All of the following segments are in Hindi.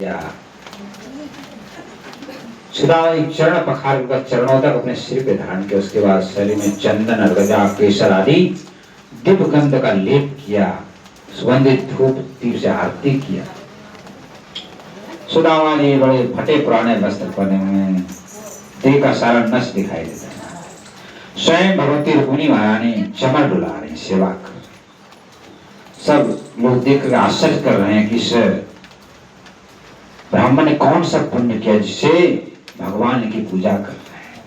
किया। सुधा एक चरण पखार कर चरणों तक अपने सिर पे धारण किया। उसके बाद शरीर में चंदन अर्गजा केसर आदि दिव्य गंध का लेप किया। सुगंधित धूप तीर से आरती किया। सुदामा जी बड़े फटे पुराने वस्त्र पहने हुए हैं, देह का सारा नस दिखाई देता है। स्वयं भगवती रुक्मिणी महारानी चमर डुला रही सेवा कर। सब लोग देख कर आश्चर्य कर रहे हैं कि इस ब्राह्मण ने कौन सा पुण्य किया जिससे भगवान की पूजा कर रहे हैं।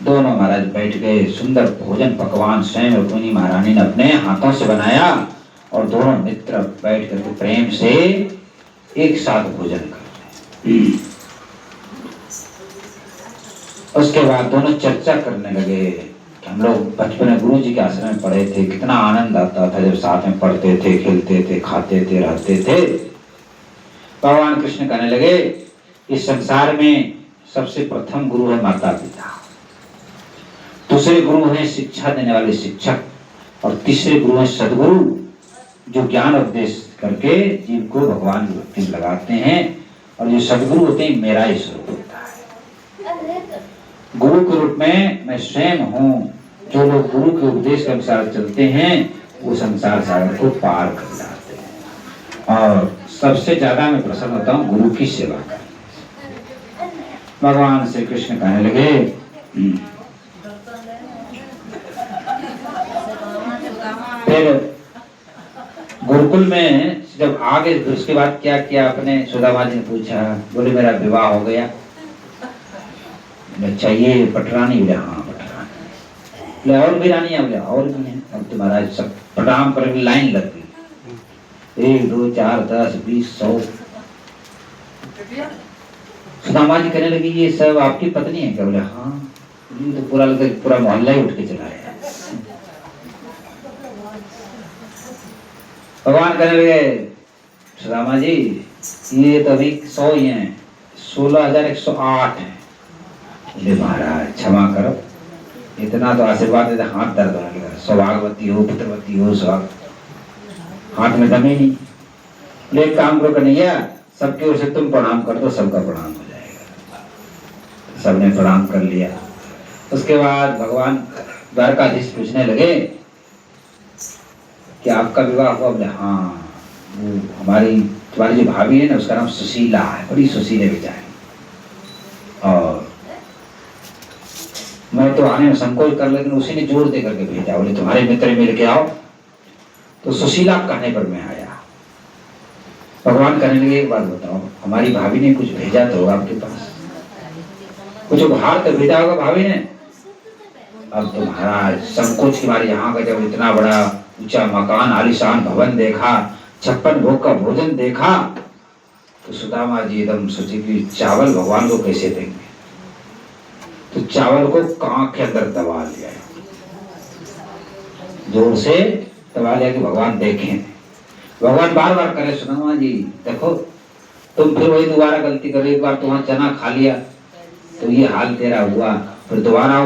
दोनों महाराज बैठ गए। सुंदर भोजन पकवान स्वयं रुक्मिणी महारानी ने अपने हाथों से बनाया और दोनों मित्र बैठ करके प्रेम से एक साथ भोजन कर रहे हैं। उसके बाद दोनों चर्चा करने लगे कि हम लोग बचपन में गुरु जी के आश्रम में पढ़े थे, कितना आनंद आता था जब साथ में पढ़ते थे, खेलते थे, खाते थे, रहते थे। भगवान कृष्ण कहने लगे इस संसार में सबसे प्रथम गुरु है माता पिता, दूसरे गुरु हैं शिक्षा देने वाले शिक्षक, और तीसरे गुरु हैं सदगुरु जो ज्ञान उपदेश करके जीव को भगवान की भक्ति में लगाते हैं। और जो सदगुरु होते हैं मेरा ही स्वरूप होता है। गुरु के रूप में मैं स्वयं हूँ। जो लोग गुरु के उपदेश के अनुसार चलते हैं वो संसार सागर को पार कर जाते हैं। और सबसे ज्यादा मैं प्रसन्न होता हूँ गुरु की सेवा करने। भगवान श्री कृष्ण कहने लगे फिर गुरुकुल में जब आगे उसके बाद क्या किया आपने? सुदामा जी ने पूछा। बोले मेरा विवाह हो गया। अच्छा ये पटरानी? बोले हाँ पटरानी। बोले और भी रानियां? बोले और भी हैं। अब तो महाराज सब प्रणाम करके लाइन लग गई, 1 2 4 10 20 100। सुदामा जी कहने लगी ये सब आपकी पत्नी है क्या? बोले हाँ। तो पूरा मोहल्ला ही उठ के चला गया। भगवान कहने लगे सुदामा जी ये तो अभी 100 ही हैं, 16,108 है। बोले महाराज क्षमा करो, इतना तो आशीर्वाद देते हाथ दर्द होने लगा। सौभाग्यवती हो, पुत्रवती हो, हाथ में दम ही नहीं। बोले एक काम करो कन्हैया, सबकी ओर से तुम प्रणाम कर दो, सबका प्रणाम हो जाएगा। सबने प्रणाम कर लिया। उसके बाद भगवान द्वारकाधीश पूछने लगे कि आपका विवाह हुआ? बोले हाँ। वो तुम्हारी जो भाभी है ना उसका नाम सुशीला है, बड़ी सुशीले बेचारी, और मैं तो आने में संकोच कर, लेकिन उसी ने जोर दे करके भेजा। बोले तुम्हारे मित्र मिल के आओ। तो सुशीला कहने पर मैं आया। भगवान कहने लगे एक बात बताओ, हमारी भाभी ने कुछ भेजा तो होगा आपके पास? कुछ उपहार तो भेजा होगा भाभी ने? अब तो महाराज संकोच के मारे यहाँ का जब इतना बड़ा ऊंचा मकान, आलीशान भवन देखा, 56 भोग का भोजन देखा, तो सुदामा जी एकदम सोचे कि चावल भगवान को कैसे देंगे। तो चावल को कांख के अंदर दबा लिया, जोर से दबा लिया कि भगवान देखें। भगवान बार बार करे सुदामा जी देखो तुम फिर वही दोबारा गलती करो, एक बार तुम्हारा चना खा लिया तो ये हाल तेरा हुआ, फिर दोबारा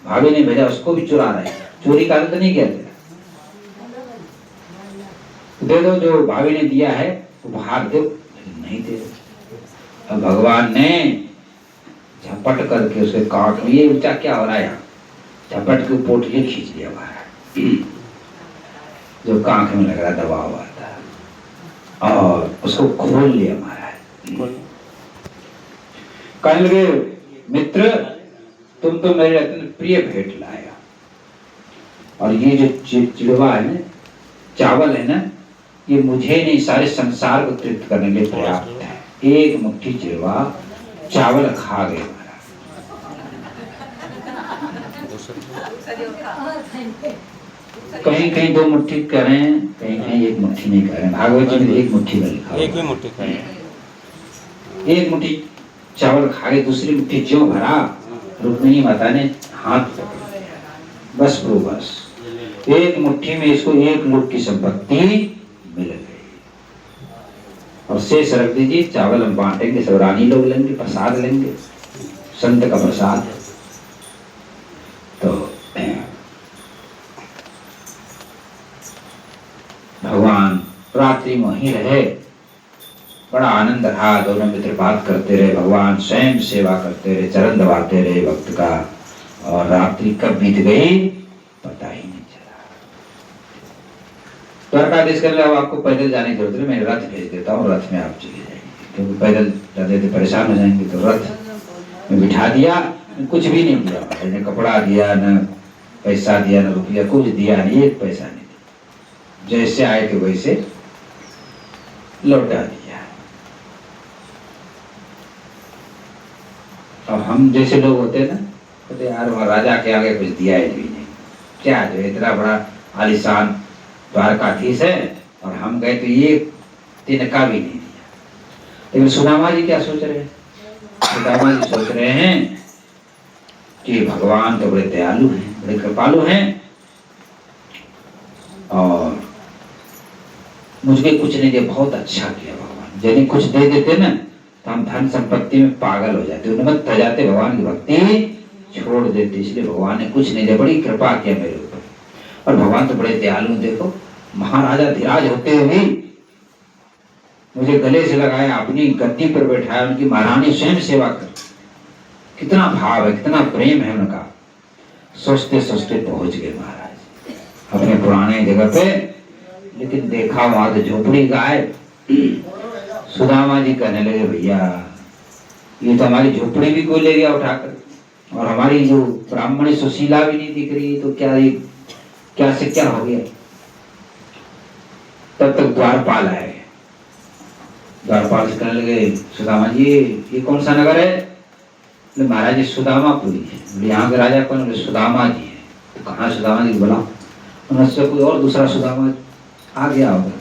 भाभी ने भेजा उसको भी चुरा रहे। चोरी का तो नहीं किया, दे दो जो भाभी ने दिया है उपहार दो। नहीं दे दो। अब भगवान ने झपट करके उसके कांख में, ये ऊंचा क्या हो रहा है यहाँ, झपट के पोटली खींच लिया बाहर, जो कांख में लग रहा दबा हुआ था, और उसको खोल लिया महाराज। कहने लगे मित्र तुम तो मेरे अत्यंत प्रिय भेंट लाया, और ये जो चिड़वा है ना, चावल है ना, ये मुझे नहीं सारे संसार को तृप्त करने के लिए पर्याप्त है। एक मुट्ठी चिड़वा चावल खा गए महाराज। कहीं कहीं 2 मुट्ठी करें, कहीं कहीं 1 मुट्ठी नहीं करें। भागवत जी में 1 मुट्ठी में लिखा, 1 ही मुट्ठी करें। 1 मुट्ठी चावल खा गए, दूसरी मुट्ठी क्यों भरा? रुक्मिणी माता ने हाथ पकड़ लिया, बस प्रो बस 1 मुट्ठी में इसको 1 लुट की संपत्ति मिल गई। और शेष रख दीजिए, चावल हम बांटेंगे, सब रानी लोग लेंगे, प्रसाद लेंगे, संत का प्रसाद। तो रात्रि में वहीं रहे। बड़ा आनंद रहा, दोनों मित्र बात करते रहे, भगवान स्वयं सेवा करते रहे, चरण दबाते रहे भक्त का, और रात्रि कब बीत गई पता ही नहीं चला। द्वारकाधीश कर अब आपको पैदल जाने की जरूरत नहीं, मैं रथ भेज देता हूँ, रथ में आप चले जाएंगे, क्योंकि पैदल जाते थे परेशान हो जाएंगे। तो रथ में बिठा दिया, कुछ भी नहीं दिया, न कपड़ा दिया, न पैसा दिया, न रुपया, कुछ दिया नहीं, एक पैसा नहीं दिया, जैसे आए थे वैसे लौटा दिया। अब हम जैसे लोग होते हैं ना, कहते यार वहाँ राजा के आगे कुछ दिया ही भी नहीं, क्या जो इतना बड़ा आलिशान द्वारकाधीश है और हम गए तो ये तिनका भी नहीं दिया। लेकिन सुदामा जी क्या सोच रहे हैं? सुदामा जी सोच रहे हैं कि भगवान तो बड़े दयालु हैं, बड़े कृपालु हैं, और मुझे कुछ नहीं दिया, बहुत अच्छा किया भगवान। यदि कुछ दे देते ना तो हम धन संपत्ति में पागल हो जाते, उन्मत्त हो जाते, भगवान की भक्ति छोड़ देते। इसलिए भगवान ने कुछ नहीं दिया, बड़ी कृपा किया मेरे ऊपर। और भगवान तो बड़े दयालु, देखो महाराजा धीराज होते हुए मुझे गले से लगाया, अपनी गद्दी पर बैठाया, उनकी महारानी स्वयं सेवा कर। कितना भाव है, कितना प्रेम है उनका। सोचते सोचते पहुंच गए महाराज अपने पुराने जगह पे, लेकिन देखा वहां तो झोपड़ी गायब। सुदामा जी कहने लगे भैया ये तो हमारी झोपड़ी भी कोई ले गया उठाकर, और हमारी जो ब्राह्मणी सुशीला भी नहीं दिख रही, तो क्या से क्या हो गया। तब तक द्वारपाल आए। द्वारपाल से कहने लगे सुदामा जी ये कौन सा नगर है? महाराज सुदामापुरी है। यहाँ के राजा कौन? सुदामा जी है। तो कहाँ सुदामा जी बोला? उनसे कोई और दूसरा सुदामा आ गया होगा।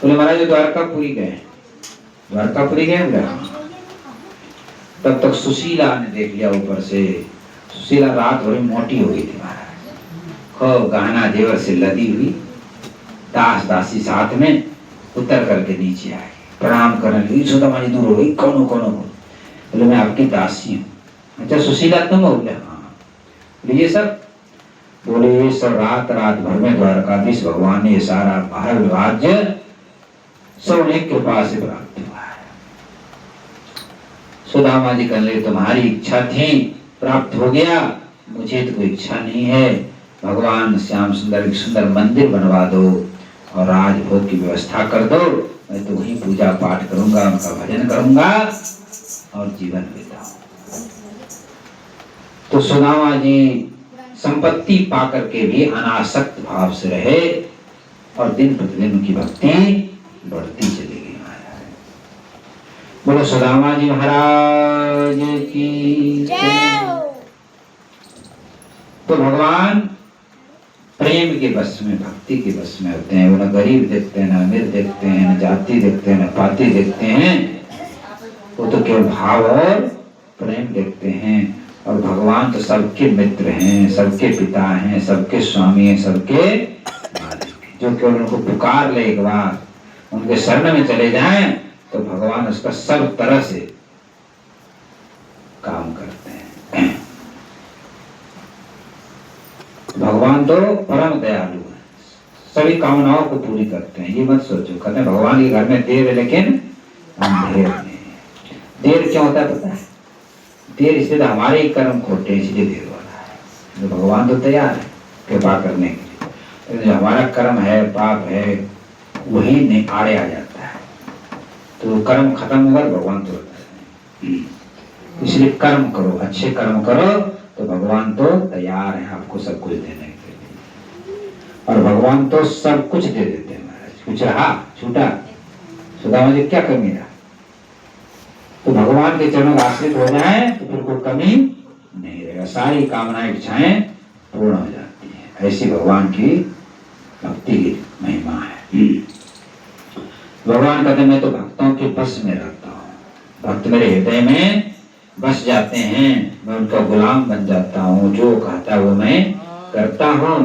बोले महाराज द्वारकापुरी गए। द्वारकापुरी गए क्या? तब तक सुशीला ने देख लिया ऊपर से। सुशीला रात भर मोटी हो गई थी महाराज, खूब गहना जेवर से लदी हुई, दास दासी साथ में उतर करके नीचे आई, प्रणाम करने लगी। सुदामा जी दूर हो गई, कौन हो कौन हो? बोले मैं आपकी दासी हूँ। अच्छा सुशीला तुम हो? बोले हाँ। ये सब बोले ये सब रात भर में द्वारकाधीश भगवान ने ये सारा भारत राज्य सब उन्हें कृपा से प्राप्त हुआ है। सुदामा जी कहने लगे तुम्हारी इच्छा थी, प्राप्त हो गया, मुझे तो कोई इच्छा नहीं है। भगवान श्याम सुंदर एक सुंदर मंदिर बनवा दो और राजभोग की व्यवस्था कर दो, मैं तो वहीं पूजा पाठ करूंगा, उनका भजन करूंगा और जीवन बिताऊं। तो सुदामा जी संपत्ति पाकर के भी अनासक्त भाव से रहे और दिन प्रतिदिन उनकी भक्ति बढ़ती चली गई महाराज। बोलो सुदामा जी महाराज की जय। तो भगवान प्रेम के बस में, भक्ति के बस में होते हैं। वो न गरीब देखते हैं, न अमीर देखते हैं, न जाति देखते हैं, न पाति देखते हैं, वो तो केवल भाव और प्रेम देखते हैं। और भगवान तो सबके मित्र हैं, सबके पिता हैं, सबके स्वामी हैं, सबके मालिक हैं। जो केवल उनको पुकार ले, एक बार उनके शरण में चले जाएं तो भगवान उसका सब तरह से काम करते हैं। भगवान तो परम दयालु है, सभी कामनाओं को पूरी करते हैं। ये मत सोचो, कहते हैं भगवान के घर में देर है लेकिन अंधेर नहीं। देर क्यों होता है पता है? देर इसलिए तो हमारे ही कर्म खोटे, इसलिए देर हो रहा है। तो भगवान तो तैयार है कृपा करने के लिए, लेकिन जो हमारा कर्म है, पाप है, वही नहीं आड़े आ जाता है। तो कर्म खत्म होगा तो भगवान तो रहता है। इसलिए कर्म करो, अच्छे कर्म करो तो भगवान तो तैयार है आपको सब कुछ देने के लिए। और भगवान तो सब कुछ दे देते हैं महाराज। कुछ रहा छूटा, सुदामा जी क्या कमी रहा? तो भगवान के चरणों का आश्रित हो जाए तो फिर कोई कमी नहीं रहेगा, सारी कामनाएं इच्छाएं पूर्ण हो जाती है। ऐसी भगवान की भक्ति की महिमा है। भगवान कहते मैं तो भक्तों के बस में रहता हूँ, भक्त मेरे हृदय में बस जाते हैं, मैं उनका गुलाम बन जाता हूँ, जो कहता है वो मैं करता हूँ।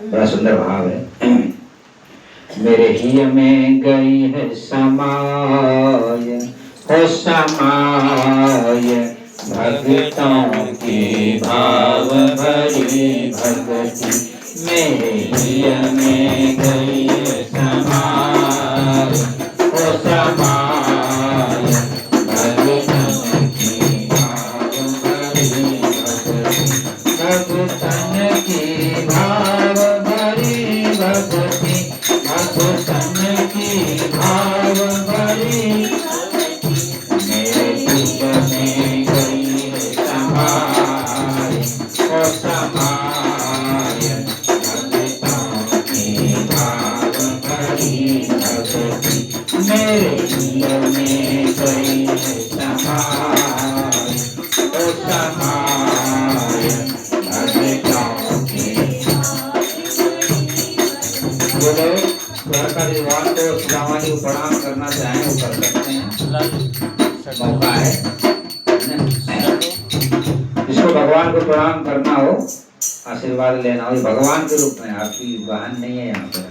बड़ा सुंदर भाव है। मेरे ही में गई है समाय, हो समाय भक्तों की भाव भरी भक्ति, मेरे ही में गई है भक्ति मेरे जीवन में गई है समाई, ओ समाई भक्तों की। जो लोग घर का विद्वान को सुदामा जी को प्रणाम करना चाहें वो कर सकते हैं, मौका है। जिसको भगवान को प्रणाम करना हो, आशीर्वाद लेना हो, भगवान के रूप में, आपकी बहन नहीं है यहाँ पर,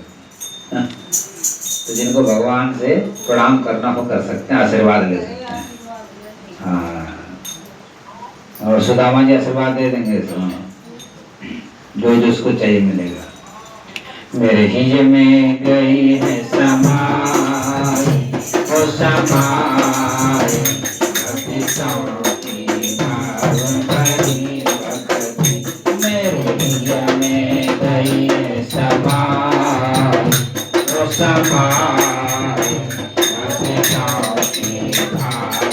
तो जिनको भगवान से प्रणाम करना हो कर सकते हैं, आशीर्वाद ले सकते हैं। हाँ, और सुदामा जी आशीर्वाद दे देंगे, जो जिसको चाहिए मिलेगा। मेरे हिज में गई है समाई, ओ समाई भक्तों की भाव भरी भक्ति, मेरे हिज में गई है समाई, ओ समाई भक्तों की भाव।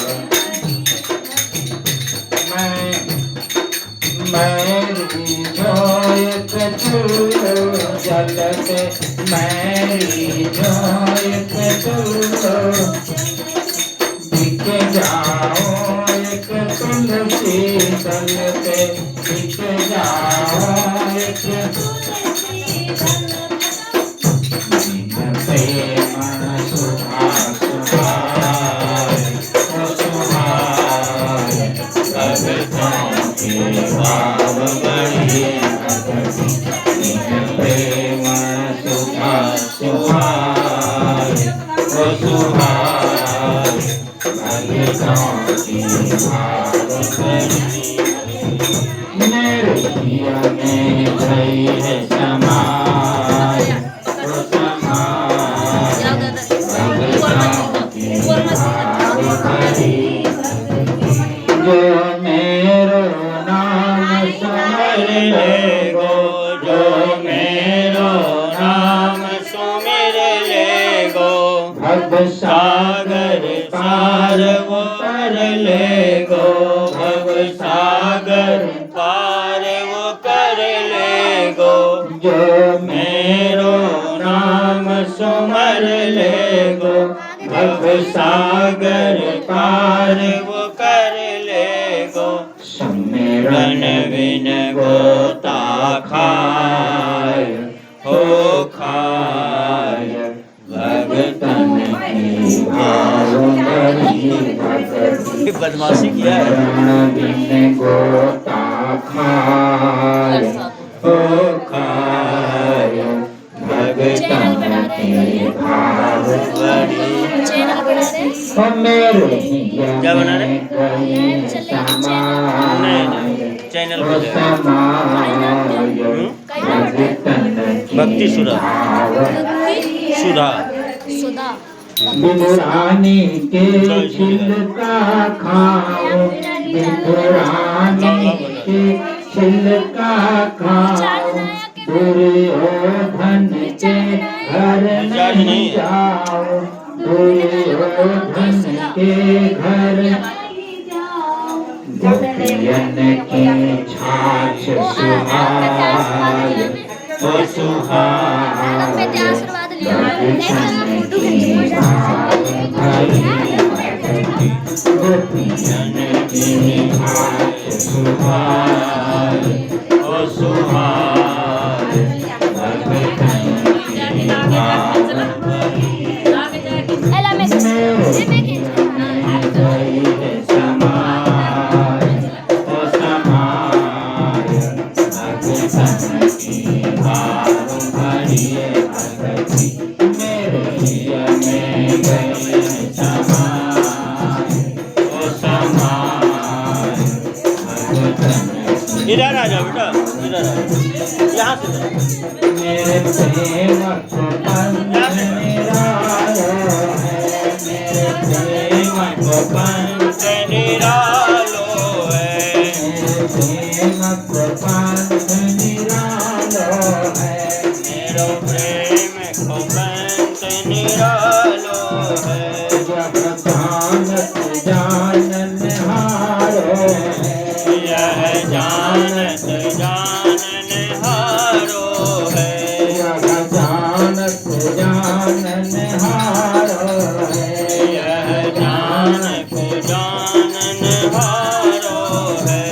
मेरी जोत चूलो जलते, मेरी जोत चूलो दिख जाओ एक तुलसी दलते, दिख जाओ एक प्रेम सुधा सुहाए, ओ सुहाए भक्तों के भाव बड़ी भक्ति, प्रेम सुधा सुहाए, ओ सुहाए भक्तों के भाव बड़ी। मेरे पिया में गई है समाई, ओ समाई भक्तों के भाव बड़ी। जो मेरो नाम सुमिर लेगो, जो मेरो नाम सुमिर लेगो, भव सागर पार वो कर लेगो, भव सागर पार वो कर लेगो। जो मेरो नाम सुमिर लेगो, भव सागर पार वो कर लेगो। सुमिरन बिन गोता खाय, हो खाय भगतन की भाव बड़ी भक्ति, बदमाशी किया है। सुमिरन बिन गोता खाय, हो खाय भगतन की भाव बड़ी। मेरे क्या बना रहे? चैनल पे भक्ति सुधा सुधा बिनुरानी के छिलका खाओ, बिनुरानी के छिलका खाओ, दुर्योधन के घर नहीं जाओ, दुर्योधन के घर गोपियन की छाछ सुहाए, ओ सुहाए भक्तन की भाव भरी भक्ति, गोपियन की छाछ सुहाए, ओ सुहाए भक्तन की भाव भरी। इधर आ जाओ बेटा, इधर आ, यहाँ से मेरे प्रेम को पंथ निरालो है, मेरे प्रेम को पंथ निरालो है, मेरे प्रेम को पंथ निरालो है, मेरो प्रेम को पंथ निरालो है। जब जानत जानन हारो है, यह जानत जानन हारो है। जब जानक जानन हारो है, यह जानक जानन हारो है।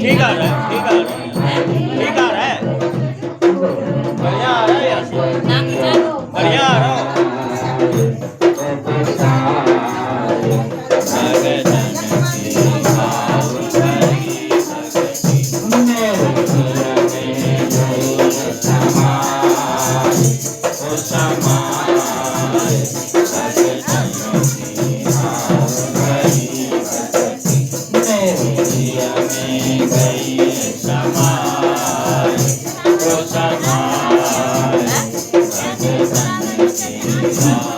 ठीक आ रहा है, ठीक आ रहा है, ठीक आ रहा है, बढ़िया आ रहा है यहाँ से, बढ़िया आ रहा है। समाय